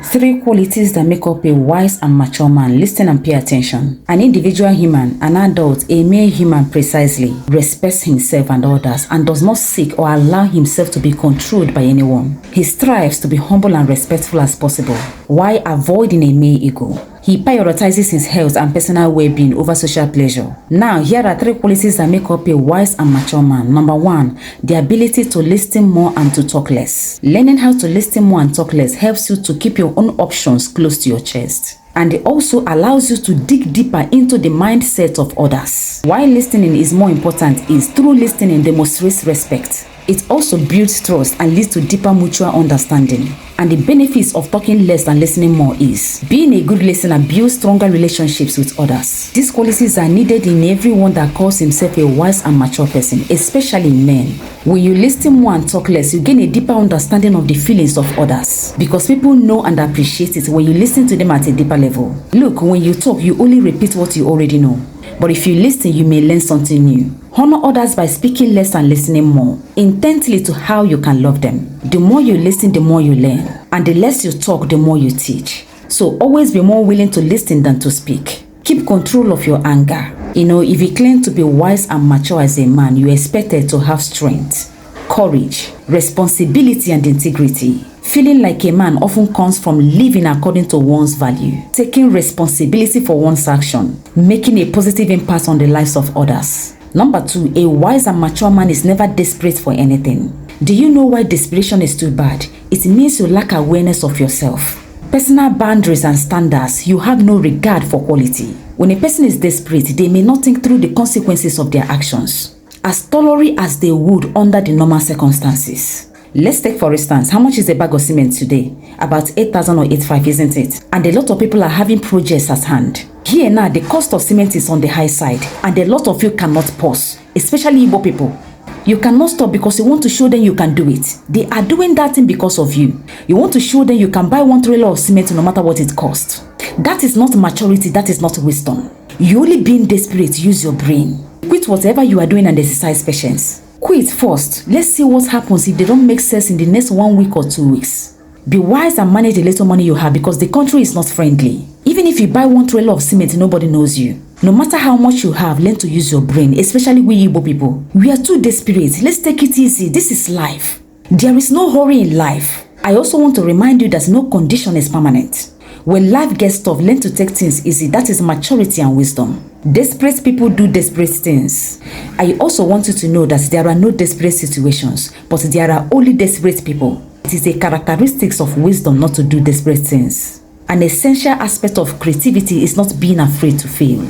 3 qualities that make up a wise and mature man. Listen and pay attention. An individual human, an adult, a mere human precisely, respects himself and others and does not seek or allow himself to be controlled by anyone. He strives to be humble and respectful as possible, while avoiding a mere ego. He prioritizes his health and personal well-being over social pleasure. Now, here are 3 qualities that make up a wise and mature man. Number 1, the ability to listen more and to talk less. Learning how to listen more and talk less helps you to keep your own options close to your chest. And it also allows you to dig deeper into the mindset of others. Why listening is more important is through listening demonstrates respect. It also builds trust and leads to deeper mutual understanding. And the benefits of talking less and listening more is being a good listener builds stronger relationships with others. These qualities are needed in everyone that calls himself a wise and mature person, especially men. When you listen more and talk less, you gain a deeper understanding of the feelings of others, because people know and appreciate it when you listen to them at a deeper level. Look, when you talk, you only repeat what you already know. But if you listen, you may learn something new. Honor others by speaking less and listening more, intently to how you can love them. The more you listen, the more you learn. And the less you talk, the more you teach. So always be more willing to listen than to speak. Keep control of your anger. If you claim to be wise and mature as a man, you are expected to have strength, courage, responsibility, and integrity. Feeling like a man often comes from living according to one's value, taking responsibility for one's action, making a positive impact on the lives of others. Number 2, a wise and mature man is never desperate for anything. Do you know why desperation is too bad? It means you lack awareness of yourself. Personal boundaries and standards, you have no regard for quality. When a person is desperate, they may not think through the consequences of their actions as thoroughly as they would under the normal circumstances. Let's take for instance, how much is a bag of cement today? About 8,000 or 8,500, isn't it? And a lot of people are having projects at hand. Here now, the cost of cement is on the high side, and a lot of you cannot pause, especially Igbo people. You cannot stop because you want to show them you can do it. They are doing that thing because of you. You want to show them you can buy 1 trailer of cement no matter what it costs. That is not maturity, that is not wisdom. You only being desperate, use your brain. Quit whatever you are doing and exercise patience. Quit first. Let's see what happens if they don't make sense in the next 1 week or 2 weeks. Be wise and manage the little money you have, because the country is not friendly. Even if you buy 1 trailer of cement, nobody knows you. No matter how much you have, learn to use your brain, especially we Igbo people. We are too desperate. Let's take it easy. This is life. There is no hurry in life. I also want to remind you that no condition is permanent. When life gets tough, learn to take things easy. That is maturity and wisdom. Desperate people do desperate things. I also want you to know that there are no desperate situations, but there are only desperate people. It is a characteristic of wisdom not to do desperate things. An essential aspect of creativity is not being afraid to fail.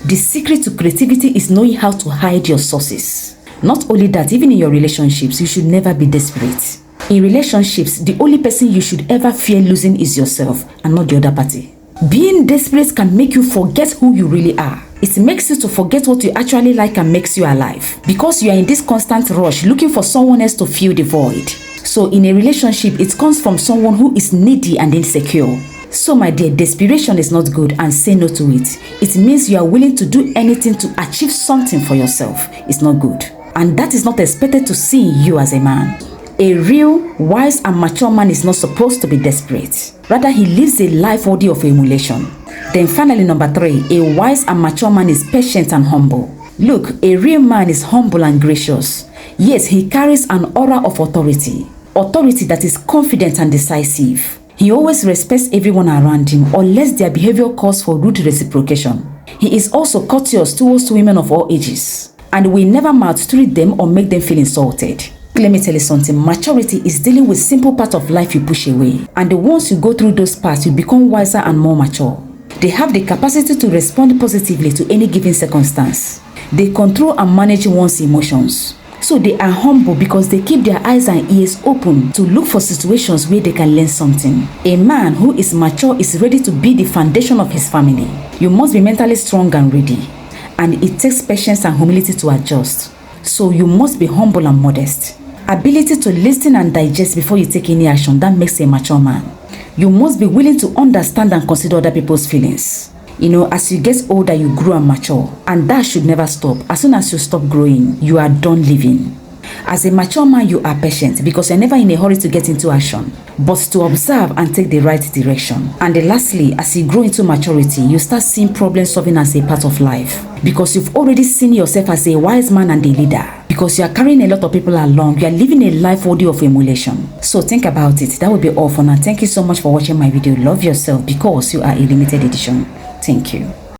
The secret to creativity is knowing how to hide your sources. Not only that, even in your relationships, you should never be desperate. In relationships, the only person you should ever fear losing is yourself and not the other party. Being desperate can make you forget who you really are. It makes you to forget what you actually like and makes you alive, because you are in this constant rush looking for someone else to fill the void. So in a relationship, it comes from someone who is needy and insecure. So my dear, desperation is not good, and say no to it. It means you are willing to do anything to achieve something for yourself. It's not good. And that is not expected to see in you as a man. A real, wise and mature man is not supposed to be desperate. Rather, he lives a life worthy of emulation. Then finally, number 3, a wise and mature man is patient and humble. Look, a real man is humble and gracious. Yes, he carries an aura of authority. Authority that is confident and decisive. He always respects everyone around him, unless their behavior calls for rude reciprocation. He is also courteous towards women of all ages, and will never maltreat them or make them feel insulted. Let me tell you something, maturity is dealing with simple parts of life you push away, and once you go through those parts, you become wiser and more mature. They have the capacity to respond positively to any given circumstance. They control and manage one's emotions. So they are humble because they keep their eyes and ears open to look for situations where they can learn something. A man who is mature is ready to be the foundation of his family. You must be mentally strong and ready, and it takes patience and humility to adjust. So you must be humble and modest. Ability to listen and digest before you take any action, that makes a mature man. You must be willing to understand and consider other people's feelings. As you get older, you grow and mature, and that should never stop. As soon as you stop growing, you are done living. As a mature man, you are patient because you're never in a hurry to get into action, but to observe and take the right direction. And then lastly, as you grow into maturity, you start seeing problem solving as a part of life because you've already seen yourself as a wise man and a leader. Because you are carrying a lot of people along, you are living a life worthy of emulation. So think about it. That will be all for now. Thank you so much for watching my video. Love yourself because you are a limited edition. Thank you.